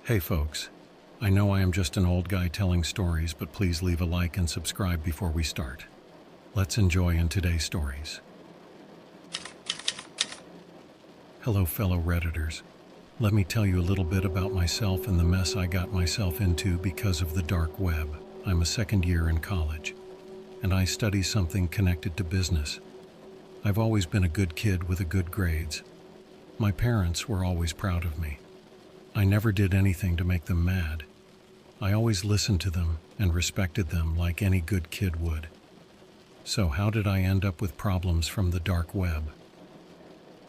Hey folks, I know I am just an old guy telling stories, but please leave a like and subscribe before we start. Let's enjoy in today's stories. Hello fellow Redditors. Let me tell you a little bit about myself and the mess I got myself into because of the dark web. I'm a second year in college, and I study something connected to business. I've always been a good kid with good grades. My parents were always proud of me. I never did anything to make them mad. I always listened to them and respected them like any good kid would. So how did I end up with problems from the dark web?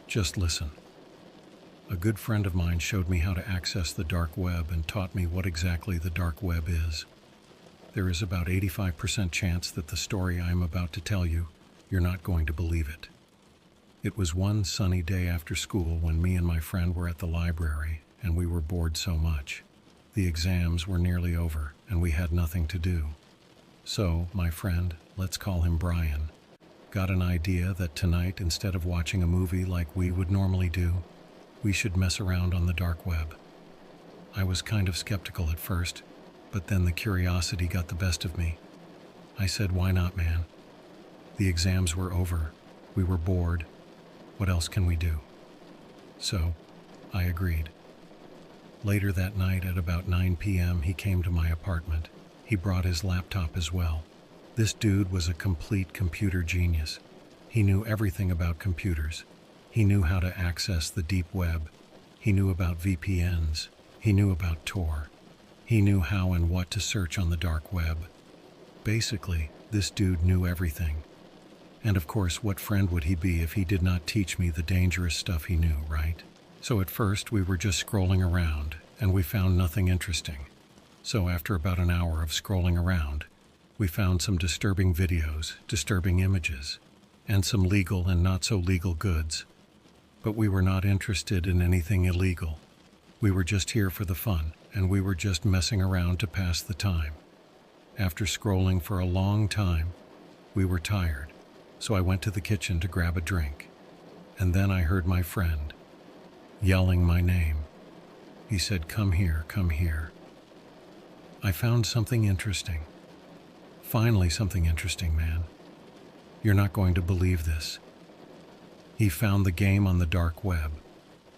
Just listen. A good friend of mine showed me how to access the dark web and taught me what exactly the dark web is. There is about 85% chance that the story I am about to tell you, you're not going to believe it. It was one sunny day after school when me and my friend were at the library, and we were bored so much. The exams were nearly over, and we had nothing to do. So, my friend, let's call him Brian, got an idea that tonight, instead of watching a movie like we would normally do, we should mess around on the dark web. I was kind of skeptical at first, but then the curiosity got the best of me. I said, why not, man? The exams were over. We were bored. What else can we do? So, I agreed. Later that night at about 9 p.m. he came to my apartment. He brought his laptop as well. This dude was a complete computer genius. He knew everything about computers. He knew how to access the deep web. He knew about VPNs. He knew about Tor. He knew how and what to search on the dark web. Basically, this dude knew everything. And of course, what friend would he be if he did not teach me the dangerous stuff he knew, right? So at first we were just scrolling around, and we found nothing interesting. So after about an hour of scrolling around, we found some disturbing videos, disturbing images, and some legal and not so legal goods. But we were not interested in anything illegal. We were just here for the fun, and we were just messing around to pass the time. After scrolling for a long time, we were tired, so I went to the kitchen to grab a drink. And then I heard my friend yelling my name. He said, "Come here, come here." I found something interesting. Finally something interesting, man. You're not going to believe this. He found the game on the dark web.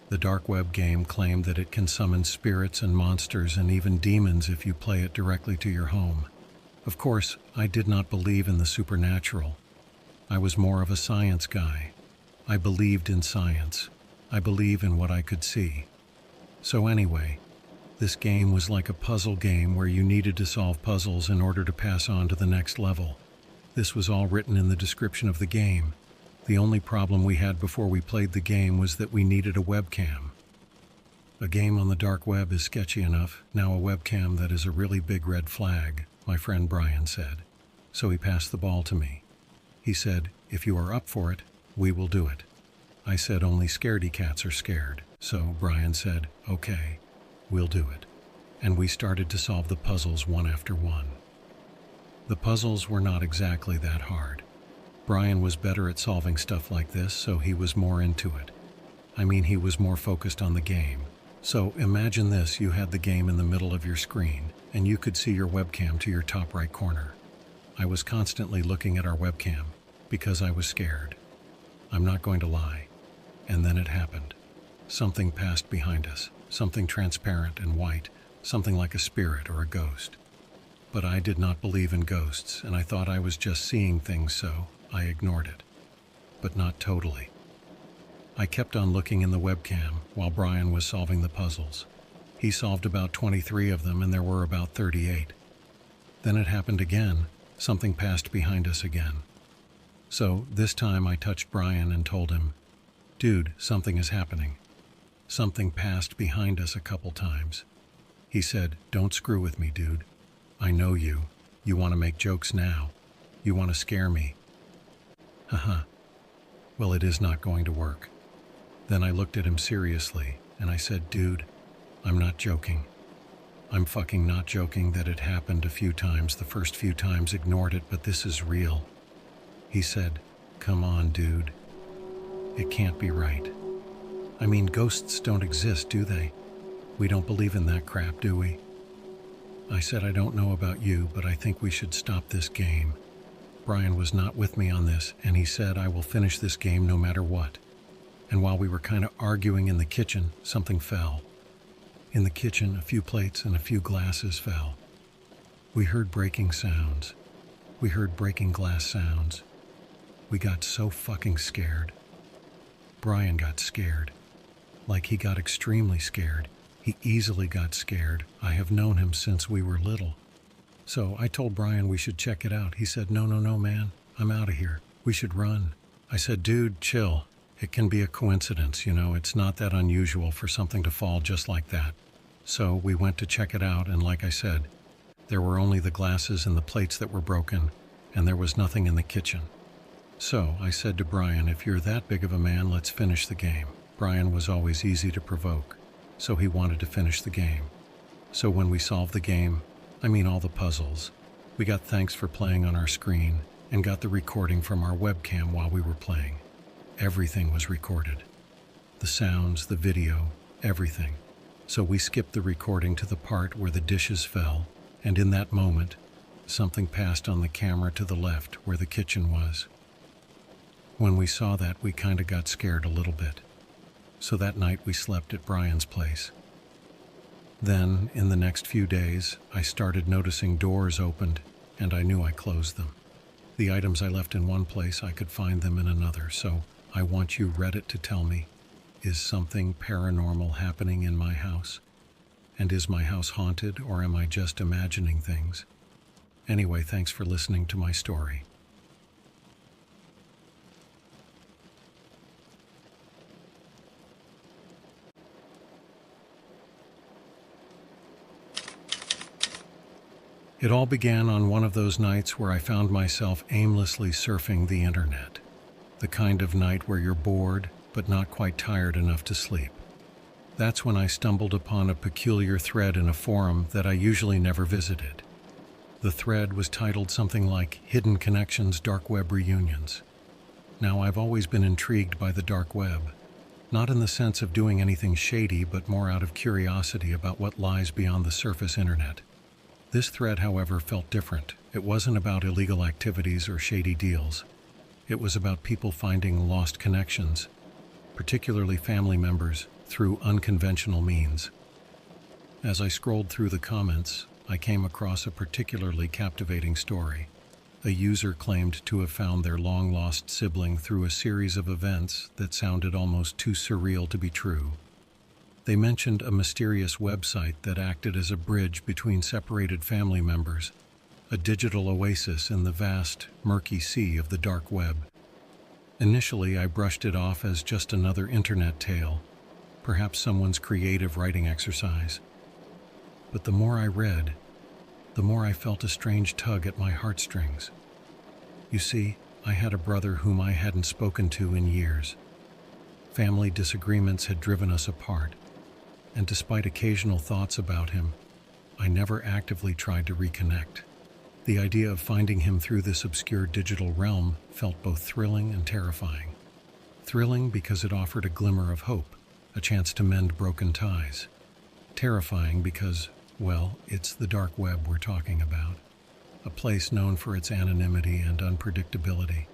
The dark web game claimed that it can summon spirits and monsters and even demons if you play it directly to your home. Of course, I did not believe in the supernatural. I was more of a science guy. I believed in science. I believe in what I could see. So anyway, this game was like a puzzle game where you needed to solve puzzles in order to pass on to the next level. This was all written in the description of the game. The only problem we had before we played the game was that we needed a webcam. A game on the dark web is sketchy enough, now a webcam that is a really big red flag, my friend Brian said. So he passed the ball to me. He said, "If you are up for it, we will do it." I said, "Only scaredy cats are scared." So Brian said, "Okay, we'll do it." And we started to solve the puzzles one after one. The puzzles were not exactly that hard. Brian was better at solving stuff like this, so he was more into it. I mean, he was more focused on the game. So imagine this, you had the game in the middle of your screen, and you could see your webcam to your top right corner. I was constantly looking at our webcam, because I was scared. I'm not going to lie. And then it happened. Something passed behind us, something transparent and white, something like a spirit or a ghost. But I did not believe in ghosts, and I thought I was just seeing things, so I ignored it. But not totally. I kept on looking in the webcam while Brian was solving the puzzles. He solved about 23 of them, and there were about 38. Then it happened again. Something passed behind us again. So this time I touched Brian and told him, "Dude, something is happening." Something passed behind us a couple times. He said, "Don't screw with me, dude. I know you. You want to make jokes now. You want to scare me." Haha. Well, it is not going to work. Then I looked at him seriously and I said, "Dude, I'm not joking. I'm fucking not joking that it happened a few times. The first few times ignored it, but this is real." He said, "Come on, dude. It can't be right. I mean, ghosts don't exist, do they? We don't believe in that crap, do we? I said, I don't know about you, but I think we should stop this game. Brian was not with me on this, and he said, I will finish this game no matter what. And while we were kind of arguing in the kitchen, something fell. In the kitchen, a few plates and a few glasses fell. We heard breaking sounds. We heard breaking glass sounds. We got so fucking scared. Brian got scared. Like he got extremely scared. He easily got scared. I have known him since we were little. So I told Brian we should check it out. He said, no, man, I'm out of here. We should run. I said, dude, chill. It can be a coincidence, it's not that unusual for something to fall just like that. So we went to check it out, and like I said, there were only the glasses and the plates that were broken, and there was nothing in the kitchen. So I said to Brian, if you're that big of a man, let's finish the game. Brian was always easy to provoke, so he wanted to finish the game. So when we solved the game, all the puzzles, we got thanks for playing on our screen and got the recording from our webcam while we were playing. Everything was recorded. The sounds, the video, everything. So we skipped the recording to the part where the dishes fell, and in that moment, something passed on the camera to the left where the kitchen was. When we saw that, we kinda got scared a little bit. So that night we slept at Brian's place. Then, in the next few days, I started noticing doors opened, and I knew I closed them. The items I left in one place, I could find them in another, so I want you, Reddit, to tell me, is something paranormal happening in my house? And is my house haunted, or am I just imagining things? Anyway, thanks for listening to my story. It all began on one of those nights where I found myself aimlessly surfing the internet. The kind of night where you're bored, but not quite tired enough to sleep. That's when I stumbled upon a peculiar thread in a forum that I usually never visited. The thread was titled something like Hidden Connections Dark Web Reunions. Now, I've always been intrigued by the dark web, not in the sense of doing anything shady, but more out of curiosity about what lies beyond the surface internet. This thread, however, felt different. It wasn't about illegal activities or shady deals. It was about people finding lost connections, particularly family members, through unconventional means. As I scrolled through the comments, I came across a particularly captivating story. A user claimed to have found their long-lost sibling through a series of events that sounded almost too surreal to be true. They mentioned a mysterious website that acted as a bridge between separated family members, a digital oasis in the vast, murky sea of the dark web. Initially, I brushed it off as just another internet tale, perhaps someone's creative writing exercise. But the more I read, the more I felt a strange tug at my heartstrings. You see, I had a brother whom I hadn't spoken to in years. Family disagreements had driven us apart, and despite occasional thoughts about him, I never actively tried to reconnect. The idea of finding him through this obscure digital realm felt both thrilling and terrifying. Thrilling because it offered a glimmer of hope, a chance to mend broken ties. Terrifying because, well, it's the dark web we're talking about, a place known for its anonymity and unpredictability.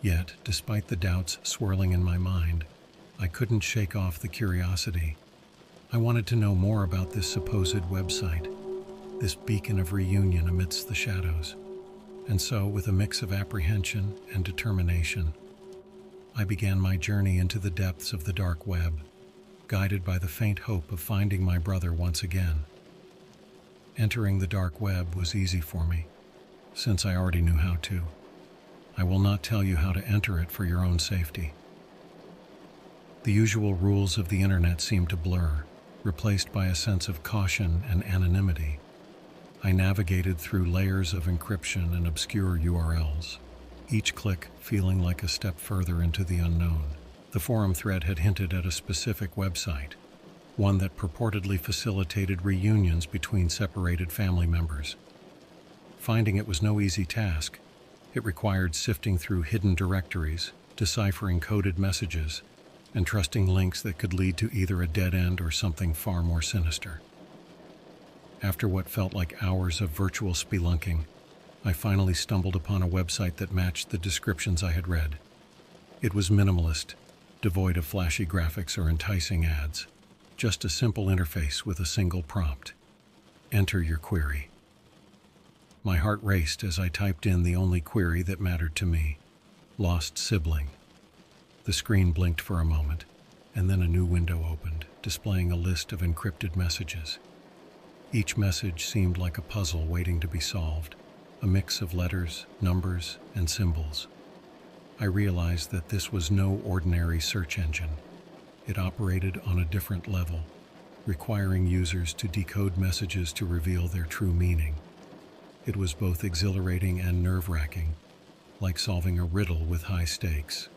Yet, despite the doubts swirling in my mind, I couldn't shake off the curiosity. I wanted to know more about this supposed website, this beacon of reunion amidst the shadows. And so, with a mix of apprehension and determination, I began my journey into the depths of the dark web, guided by the faint hope of finding my brother once again. Entering the dark web was easy for me, since I already knew how to. I will not tell you how to enter it for your own safety. The usual rules of the internet seemed to blur, replaced by a sense of caution and anonymity. I navigated through layers of encryption and obscure URLs, each click feeling like a step further into the unknown. The forum thread had hinted at a specific website, one that purportedly facilitated reunions between separated family members. Finding it was no easy task. It required sifting through hidden directories, deciphering coded messages, and trusting links that could lead to either a dead end or something far more sinister. After what felt like hours of virtual spelunking, I finally stumbled upon a website that matched the descriptions I had read. It was minimalist, devoid of flashy graphics or enticing ads, just a simple interface with a single prompt. Enter your query. My heart raced as I typed in the only query that mattered to me: lost sibling. The screen blinked for a moment, and then a new window opened, displaying a list of encrypted messages. Each message seemed like a puzzle waiting to be solved, a mix of letters, numbers, and symbols. I realized that this was no ordinary search engine. It operated on a different level, requiring users to decode messages to reveal their true meaning. It was both exhilarating and nerve-wracking, like solving a riddle with high stakes.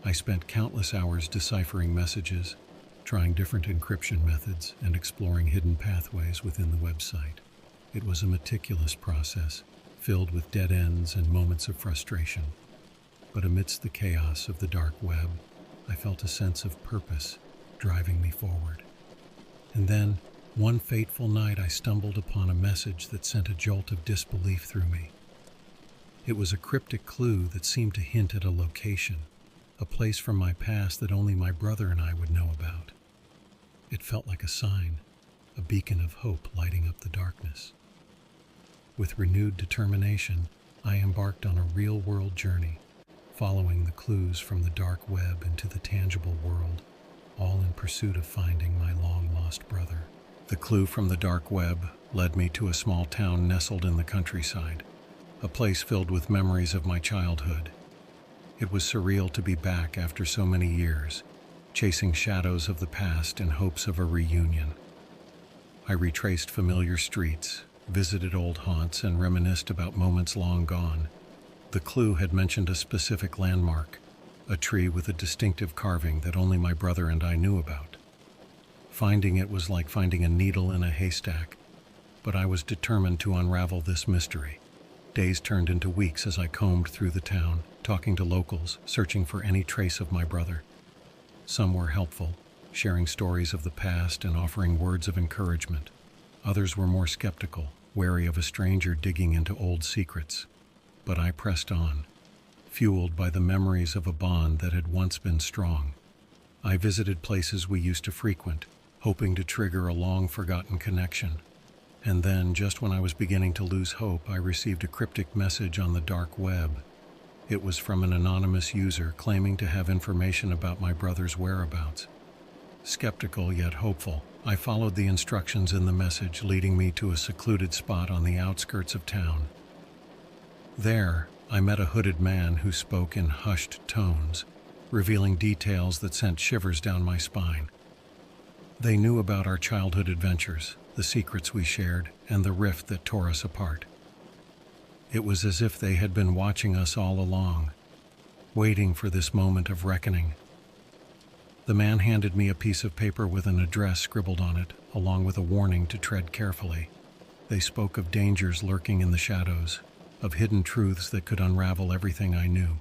I spent countless hours deciphering messages, trying different encryption methods, and exploring hidden pathways within the website. It was a meticulous process, filled with dead ends and moments of frustration. But amidst the chaos of the dark web, I felt a sense of purpose driving me forward. And then, one fateful night, I stumbled upon a message that sent a jolt of disbelief through me. It was a cryptic clue that seemed to hint at a location, a place from my past that only my brother and I would know about. It felt like a sign, a beacon of hope lighting up the darkness. With renewed determination, I embarked on a real-world journey, following the clues from the dark web into the tangible world, all in pursuit of finding my long-lost brother. The clue from the dark web led me to a small town nestled in the countryside, a place filled with memories of my childhood. It was surreal to be back after so many years, chasing shadows of the past in hopes of a reunion. I retraced familiar streets, visited old haunts, and reminisced about moments long gone. The clue had mentioned a specific landmark, a tree with a distinctive carving that only my brother and I knew about. Finding it was like finding a needle in a haystack, but I was determined to unravel this mystery. Days turned into weeks as I combed through the town, talking to locals, searching for any trace of my brother. Some were helpful, sharing stories of the past and offering words of encouragement. Others were more skeptical, wary of a stranger digging into old secrets. But I pressed on, fueled by the memories of a bond that had once been strong. I visited places we used to frequent, hoping to trigger a long-forgotten connection. And then, just when I was beginning to lose hope, I received a cryptic message on the dark web. It was from an anonymous user claiming to have information about my brother's whereabouts. Skeptical yet hopeful, I followed the instructions in the message, leading me to a secluded spot on the outskirts of town. There, I met a hooded man who spoke in hushed tones, revealing details that sent shivers down my spine. They knew about our childhood adventures, the secrets we shared, and the rift that tore us apart. It was as if they had been watching us all along, waiting for this moment of reckoning. The man handed me a piece of paper with an address scribbled on it, along with a warning to tread carefully. They spoke of dangers lurking in the shadows, of hidden truths that could unravel everything I knew.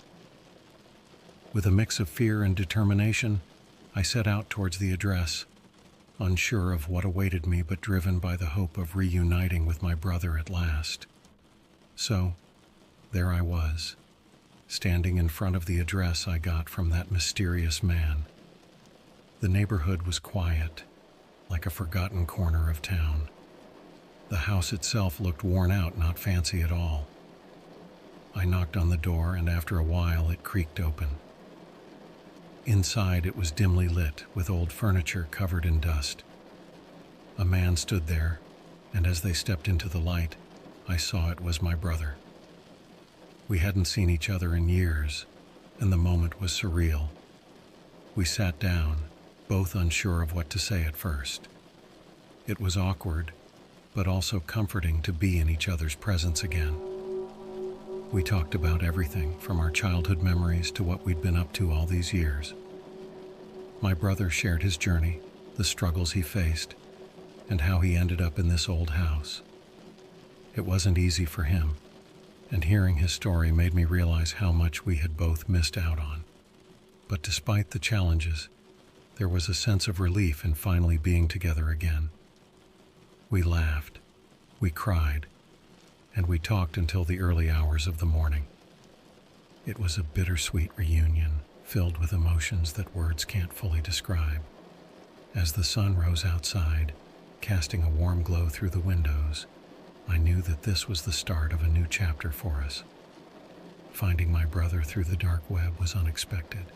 With a mix of fear and determination, I set out towards the address, unsure of what awaited me but driven by the hope of reuniting with my brother at last. So, there I was, standing in front of the address I got from that mysterious man. The neighborhood was quiet, like a forgotten corner of town. The house itself looked worn out, not fancy at all. I knocked on the door, and after a while it creaked open. Inside it was dimly lit, with old furniture covered in dust. A man stood there, and as they stepped into the light, I saw it was my brother. We hadn't seen each other in years, and the moment was surreal. We sat down, both unsure of what to say at first. It was awkward, but also comforting to be in each other's presence again. We talked about everything from our childhood memories to what we'd been up to all these years. My brother shared his journey, the struggles he faced, and how he ended up in this old house. It wasn't easy for him, and hearing his story made me realize how much we had both missed out on. But despite the challenges, there was a sense of relief in finally being together again. We laughed, we cried, and we talked until the early hours of the morning. It was a bittersweet reunion, filled with emotions that words can't fully describe. As the sun rose outside, casting a warm glow through the windows, I knew that this was the start of a new chapter for us. Finding my brother through the dark web was unexpected,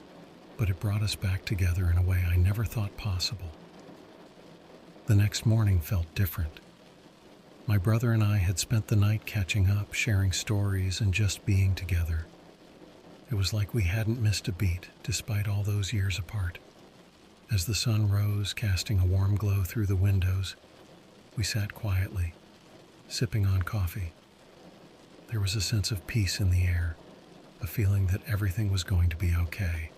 but it brought us back together in a way I never thought possible. The next morning felt different. My brother and I had spent the night catching up, sharing stories, and just being together. It was like we hadn't missed a beat, despite all those years apart. As the sun rose, casting a warm glow through the windows, we sat quietly, sipping on coffee. There was a sense of peace in the air, a feeling that everything was going to be okay.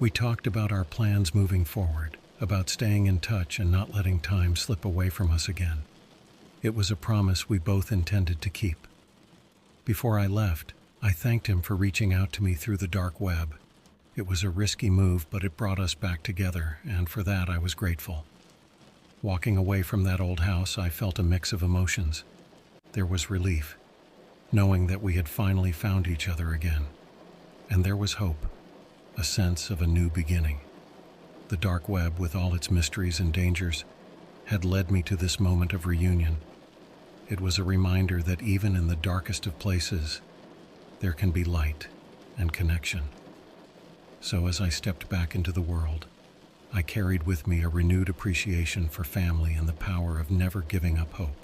We talked about our plans moving forward, about staying in touch and not letting time slip away from us again. It was a promise we both intended to keep. Before I left, I thanked him for reaching out to me through the dark web. It was a risky move, but it brought us back together, and for that I was grateful. Walking away from that old house, I felt a mix of emotions. There was relief, knowing that we had finally found each other again. And there was hope, a sense of a new beginning. The dark web, with all its mysteries and dangers, had led me to this moment of reunion. It was a reminder that even in the darkest of places, there can be light and connection. So as I stepped back into the world, I carried with me a renewed appreciation for family and the power of never giving up hope.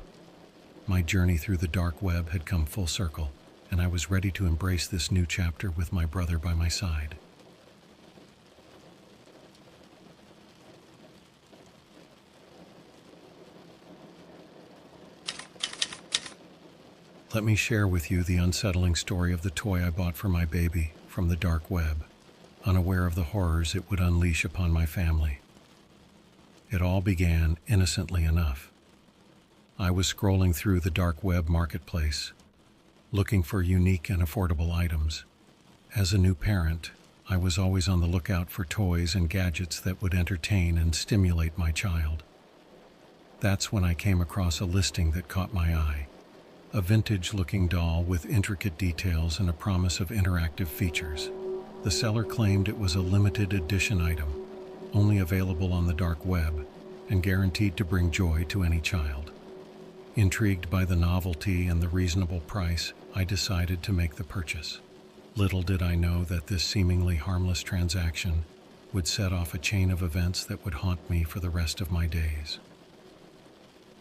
My journey through the dark web had come full circle, and I was ready to embrace this new chapter with my brother by my side. Let me share with you the unsettling story of the toy I bought for my baby from the dark web, unaware of the horrors it would unleash upon my family. It all began innocently enough. I was scrolling through the dark web marketplace, looking for unique and affordable items. As a new parent, I was always on the lookout for toys and gadgets that would entertain and stimulate my child. That's when I came across a listing that caught my eye. A vintage-looking doll with intricate details and a promise of interactive features. The seller claimed it was a limited edition item, only available on the dark web, and guaranteed to bring joy to any child. Intrigued by the novelty and the reasonable price, I decided to make the purchase. Little did I know that this seemingly harmless transaction would set off a chain of events that would haunt me for the rest of my days.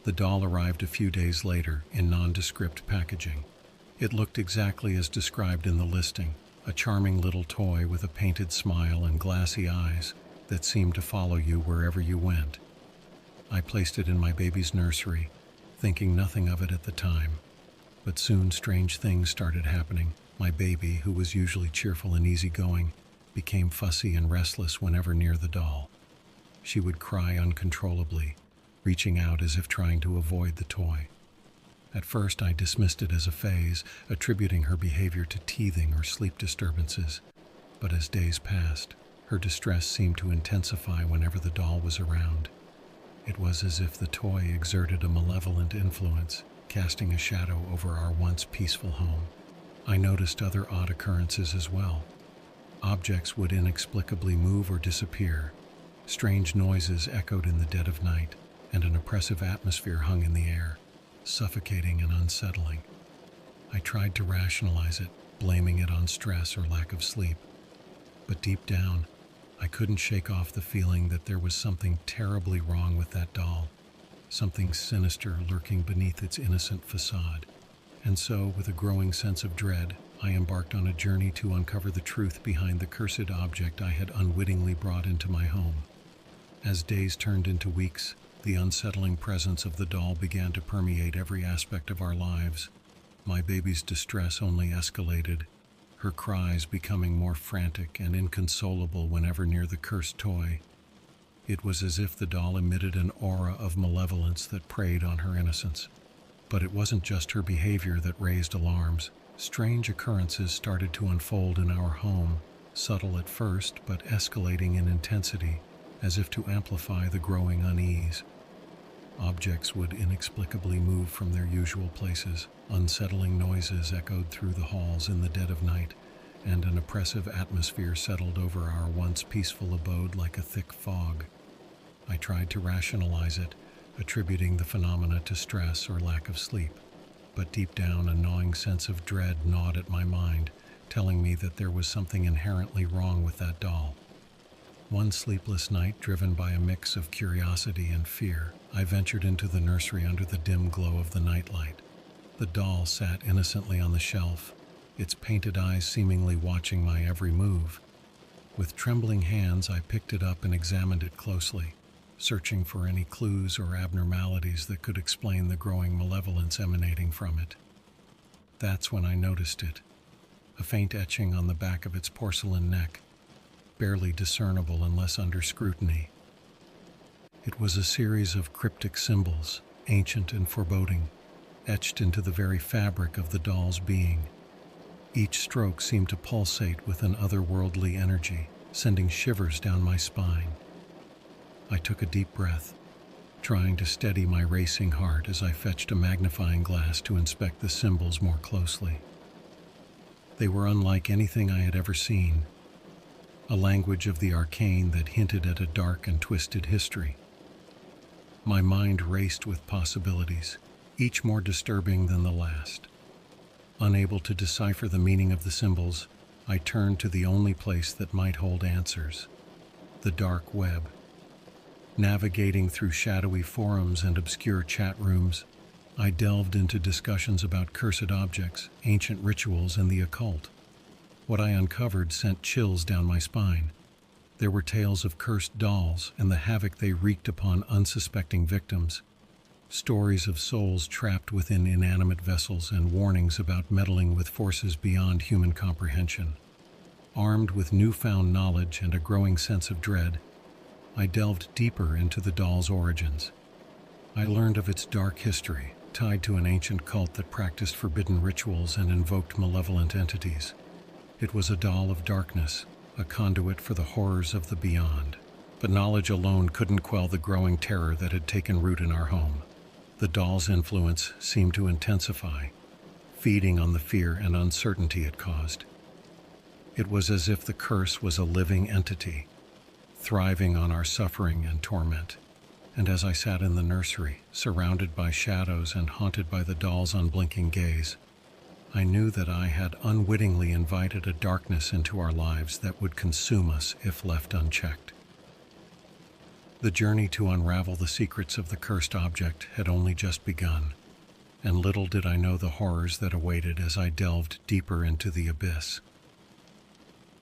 The doll arrived a few days later in nondescript packaging. It looked exactly as described in the listing, a charming little toy with a painted smile and glassy eyes that seemed to follow you wherever you went. I placed it in my baby's nursery, thinking nothing of it at the time. But soon strange things started happening. My baby, who was usually cheerful and easygoing, became fussy and restless whenever near the doll. She would cry uncontrollably, reaching out as if trying to avoid the toy. At first, I dismissed it as a phase, attributing her behavior to teething or sleep disturbances. But as days passed, her distress seemed to intensify whenever the doll was around. It was as if the toy exerted a malevolent influence, casting a shadow over our once peaceful home. I noticed other odd occurrences as well. Objects would inexplicably move or disappear. Strange noises echoed in the dead of night, and an oppressive atmosphere hung in the air, suffocating and unsettling. I tried to rationalize it, blaming it on stress or lack of sleep. But deep down, I couldn't shake off the feeling that there was something terribly wrong with that doll, something sinister lurking beneath its innocent facade. And so, with a growing sense of dread, I embarked on a journey to uncover the truth behind the cursed object I had unwittingly brought into my home. As days turned into weeks, the unsettling presence of the doll began to permeate every aspect of our lives. My baby's distress only escalated, her cries becoming more frantic and inconsolable whenever near the cursed toy. It was as if the doll emitted an aura of malevolence that preyed on her innocence. But it wasn't just her behavior that raised alarms. Strange occurrences started to unfold in our home, subtle at first but escalating in intensity as if to amplify the growing unease. Objects would inexplicably move from their usual places, unsettling noises echoed through the halls in the dead of night, and an oppressive atmosphere settled over our once peaceful abode like a thick fog. I tried to rationalize it, attributing the phenomena to stress or lack of sleep, but deep down a gnawing sense of dread gnawed at my mind, telling me that there was something inherently wrong with that doll. One sleepless night, driven by a mix of curiosity and fear, I ventured into the nursery under the dim glow of the nightlight. The doll sat innocently on the shelf, its painted eyes seemingly watching my every move. With trembling hands, I picked it up and examined it closely, searching for any clues or abnormalities that could explain the growing malevolence emanating from it. That's when I noticed it, a faint etching on the back of its porcelain neck, barely discernible unless under scrutiny. It was a series of cryptic symbols, ancient and foreboding, etched into the very fabric of the doll's being. Each stroke seemed to pulsate with an otherworldly energy, sending shivers down my spine. I took a deep breath, trying to steady my racing heart as I fetched a magnifying glass to inspect the symbols more closely. They were unlike anything I had ever seen, a language of the arcane that hinted at a dark and twisted history. My mind raced with possibilities, each more disturbing than the last. Unable to decipher the meaning of the symbols, I turned to the only place that might hold answers: the dark web. Navigating through shadowy forums and obscure chat rooms, I delved into discussions about cursed objects, ancient rituals, and the occult. What I uncovered sent chills down my spine. There were tales of cursed dolls and the havoc they wreaked upon unsuspecting victims, stories of souls trapped within inanimate vessels, and warnings about meddling with forces beyond human comprehension. Armed with newfound knowledge and a growing sense of dread, I delved deeper into the doll's origins. I learned of its dark history, tied to an ancient cult that practiced forbidden rituals and invoked malevolent entities. It was a doll of darkness, a conduit for the horrors of the beyond. But knowledge alone couldn't quell the growing terror that had taken root in our home. The doll's influence seemed to intensify, feeding on the fear and uncertainty it caused. It was as if the curse was a living entity, thriving on our suffering and torment. And as I sat in the nursery, surrounded by shadows and haunted by the doll's unblinking gaze, I knew that I had unwittingly invited a darkness into our lives that would consume us if left unchecked. The journey to unravel the secrets of the cursed object had only just begun, and little did I know the horrors that awaited as I delved deeper into the abyss.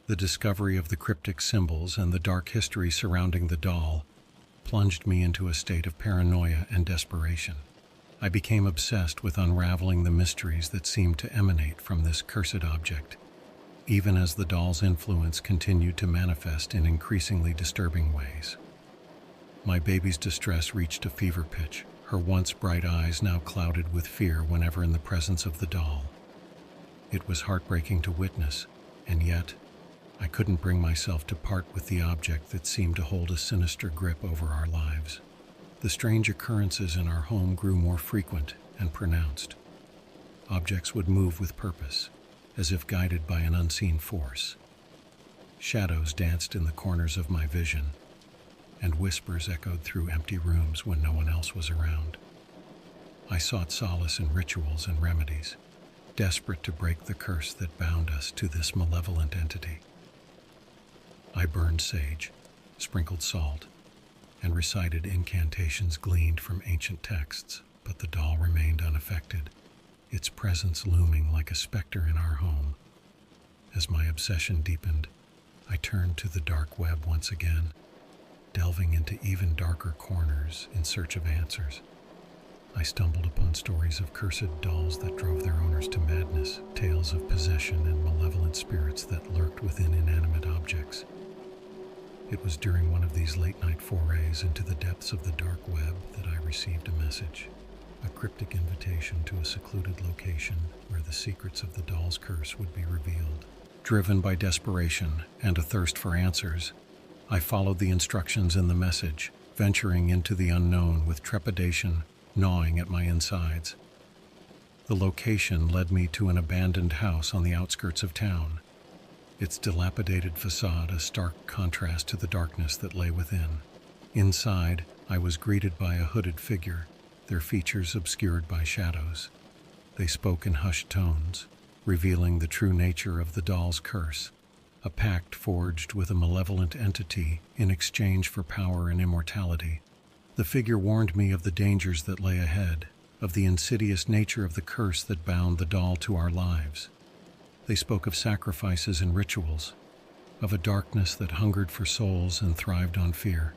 The discovery of the cryptic symbols and the dark history surrounding the doll plunged me into a state of paranoia and desperation. I became obsessed with unraveling the mysteries that seemed to emanate from this cursed object, even as the doll's influence continued to manifest in increasingly disturbing ways. My baby's distress reached a fever pitch, her once bright eyes now clouded with fear whenever in the presence of the doll. It was heartbreaking to witness, and yet I couldn't bring myself to part with the object that seemed to hold a sinister grip over our lives. The strange occurrences in our home grew more frequent and pronounced. Objects would move with purpose, as if guided by an unseen force. Shadows danced in the corners of my vision, and whispers echoed through empty rooms when no one else was around. I sought solace in rituals and remedies, desperate to break the curse that bound us to this malevolent entity. I burned sage, sprinkled salt, and recited incantations gleaned from ancient texts, but the doll remained unaffected, its presence looming like a specter in our home. As my obsession deepened, I turned to the dark web once again, delving into even darker corners in search of answers. I stumbled upon stories of cursed dolls that drove their owners to madness, tales of possession and malevolent spirits that lurked within inanimate objects. It was during one of these late-night forays into the depths of the dark web that I received a message, a cryptic invitation to a secluded location where the secrets of the doll's curse would be revealed. Driven by desperation and a thirst for answers, I followed the instructions in the message, venturing into the unknown with trepidation gnawing at my insides. The location led me to an abandoned house on the outskirts of town, its dilapidated facade a stark contrast to the darkness that lay within. Inside, I was greeted by a hooded figure, their features obscured by shadows. They spoke in hushed tones, revealing the true nature of the doll's curse, a pact forged with a malevolent entity in exchange for power and immortality. The figure warned me of the dangers that lay ahead, of the insidious nature of the curse that bound the doll to our lives. They spoke of sacrifices and rituals, of a darkness that hungered for souls and thrived on fear.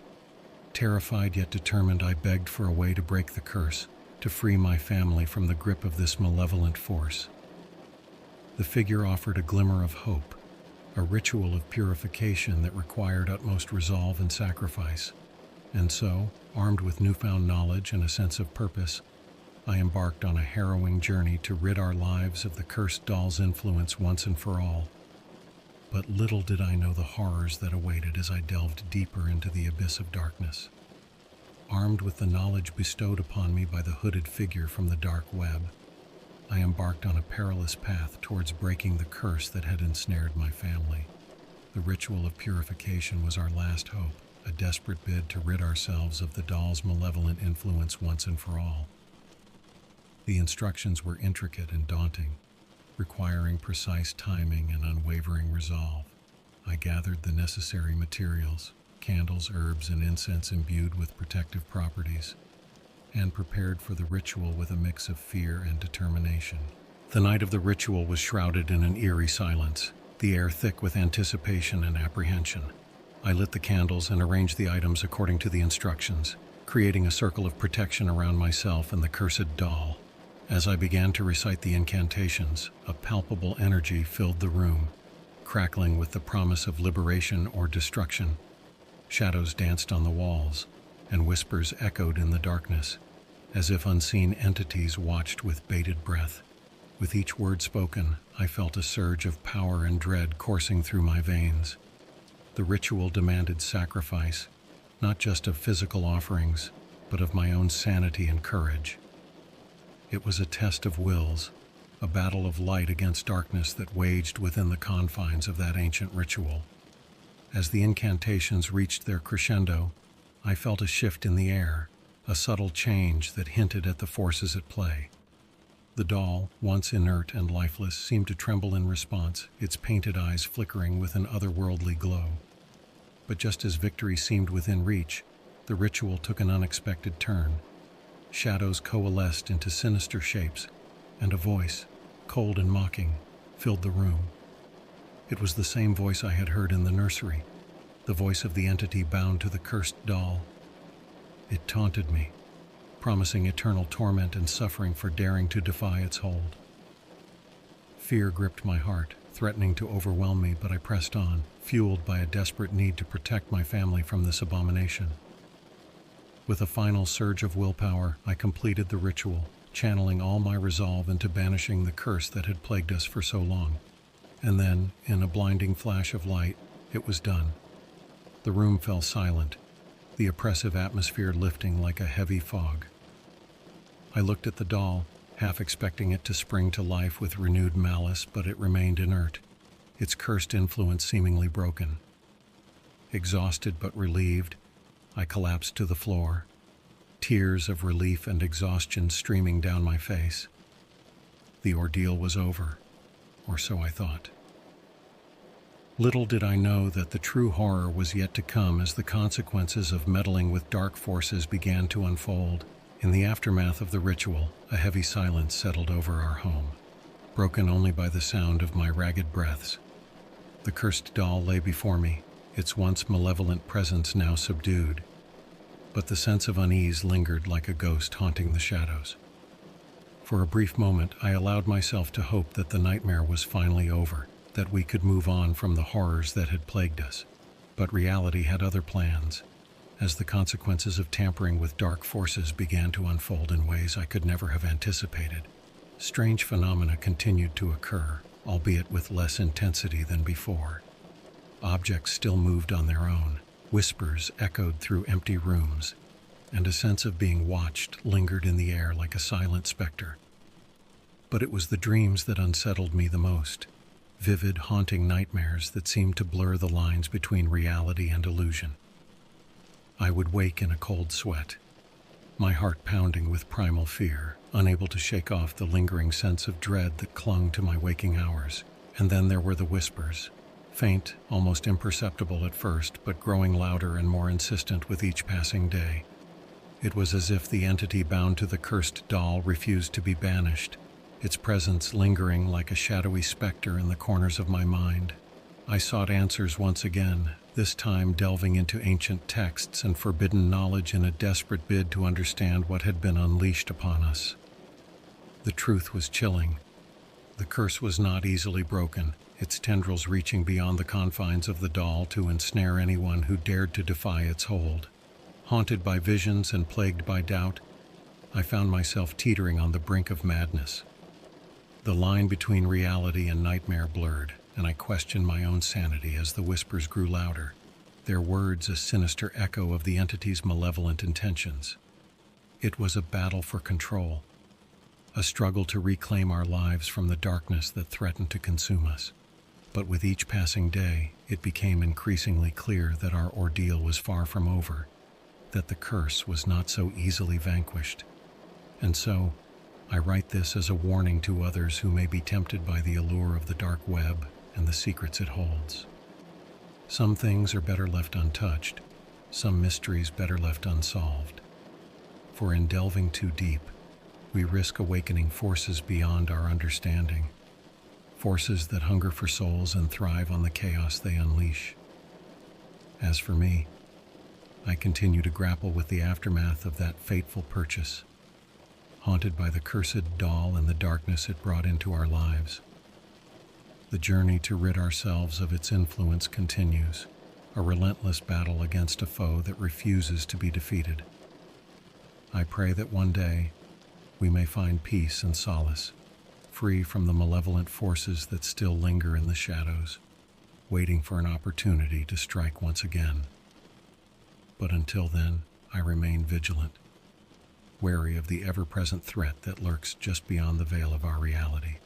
Terrified yet determined, I begged for a way to break the curse, to free my family from the grip of this malevolent force. The figure offered a glimmer of hope, a ritual of purification that required utmost resolve and sacrifice. And so, armed with newfound knowledge and a sense of purpose, I embarked on a harrowing journey to rid our lives of the cursed doll's influence once and for all. But little did I know the horrors that awaited as I delved deeper into the abyss of darkness. Armed with the knowledge bestowed upon me by the hooded figure from the dark web, I embarked on a perilous path towards breaking the curse that had ensnared my family. The ritual of purification was our last hope, a desperate bid to rid ourselves of the doll's malevolent influence once and for all. The instructions were intricate and daunting, requiring precise timing and unwavering resolve. I gathered the necessary materials, candles, herbs, and incense imbued with protective properties, and prepared for the ritual with a mix of fear and determination. The night of the ritual was shrouded in an eerie silence, the air thick with anticipation and apprehension. I lit the candles and arranged the items according to the instructions, creating a circle of protection around myself and the cursed doll. As I began to recite the incantations, a palpable energy filled the room, crackling with the promise of liberation or destruction. Shadows danced on the walls, and whispers echoed in the darkness, as if unseen entities watched with bated breath. With each word spoken, I felt a surge of power and dread coursing through my veins. The ritual demanded sacrifice, not just of physical offerings, but of my own sanity and courage. It was a test of wills, a battle of light against darkness that waged within the confines of that ancient ritual. As the incantations reached their crescendo, I felt a shift in the air, a subtle change that hinted at the forces at play. The doll, once inert and lifeless, seemed to tremble in response, its painted eyes flickering with an otherworldly glow. But just as victory seemed within reach, the ritual took an unexpected turn. Shadows coalesced into sinister shapes, and a voice, cold and mocking, filled the room. It was the same voice I had heard in the nursery, the voice of the entity bound to the cursed doll. It taunted me, promising eternal torment and suffering for daring to defy its hold. Fear gripped my heart, threatening to overwhelm me, but I pressed on, fueled by a desperate need to protect my family from this abomination. With a final surge of willpower, I completed the ritual, channeling all my resolve into banishing the curse that had plagued us for so long. And then, in a blinding flash of light, it was done. The room fell silent, the oppressive atmosphere lifting like a heavy fog. I looked at the doll, half expecting it to spring to life with renewed malice, but it remained inert, its cursed influence seemingly broken. Exhausted but relieved, I collapsed to the floor, tears of relief and exhaustion streaming down my face. The ordeal was over, or so I thought. Little did I know that the true horror was yet to come as the consequences of meddling with dark forces began to unfold. In the aftermath of the ritual, a heavy silence settled over our home, broken only by the sound of my ragged breaths. The cursed doll lay before me, its once malevolent presence now subdued, but the sense of unease lingered like a ghost haunting the shadows. For a brief moment, I allowed myself to hope that the nightmare was finally over, that we could move on from the horrors that had plagued us. But reality had other plans, as the consequences of tampering with dark forces began to unfold in ways I could never have anticipated. Strange phenomena continued to occur, albeit with less intensity than before. Objects still moved on their own, whispers echoed through empty rooms, and a sense of being watched lingered in the air like a silent specter. But it was the dreams that unsettled me the most, vivid, haunting nightmares that seemed to blur the lines between reality and illusion. I would wake in a cold sweat, my heart pounding with primal fear, unable to shake off the lingering sense of dread that clung to my waking hours. And then there were the whispers, faint, almost imperceptible at first, but growing louder and more insistent with each passing day. It was as if the entity bound to the cursed doll refused to be banished, its presence lingering like a shadowy specter in the corners of my mind. I sought answers once again, this time delving into ancient texts and forbidden knowledge in a desperate bid to understand what had been unleashed upon us. The truth was chilling. The curse was not easily broken, its tendrils reaching beyond the confines of the doll to ensnare anyone who dared to defy its hold. Haunted by visions and plagued by doubt, I found myself teetering on the brink of madness. The line between reality and nightmare blurred, and I questioned my own sanity as the whispers grew louder, their words a sinister echo of the entity's malevolent intentions. It was a battle for control, a struggle to reclaim our lives from the darkness that threatened to consume us. But with each passing day, it became increasingly clear that our ordeal was far from over, that the curse was not so easily vanquished. And so, I write this as a warning to others who may be tempted by the allure of the dark web and the secrets it holds. Some things are better left untouched, some mysteries better left unsolved. For in delving too deep, we risk awakening forces beyond our understanding, forces that hunger for souls and thrive on the chaos they unleash. As for me, I continue to grapple with the aftermath of that fateful purchase, haunted by the cursed doll and the darkness it brought into our lives. The journey to rid ourselves of its influence continues, a relentless battle against a foe that refuses to be defeated. I pray that one day we may find peace and solace, free from the malevolent forces that still linger in the shadows, waiting for an opportunity to strike once again. But until then, I remain vigilant, wary of the ever-present threat that lurks just beyond the veil of our reality.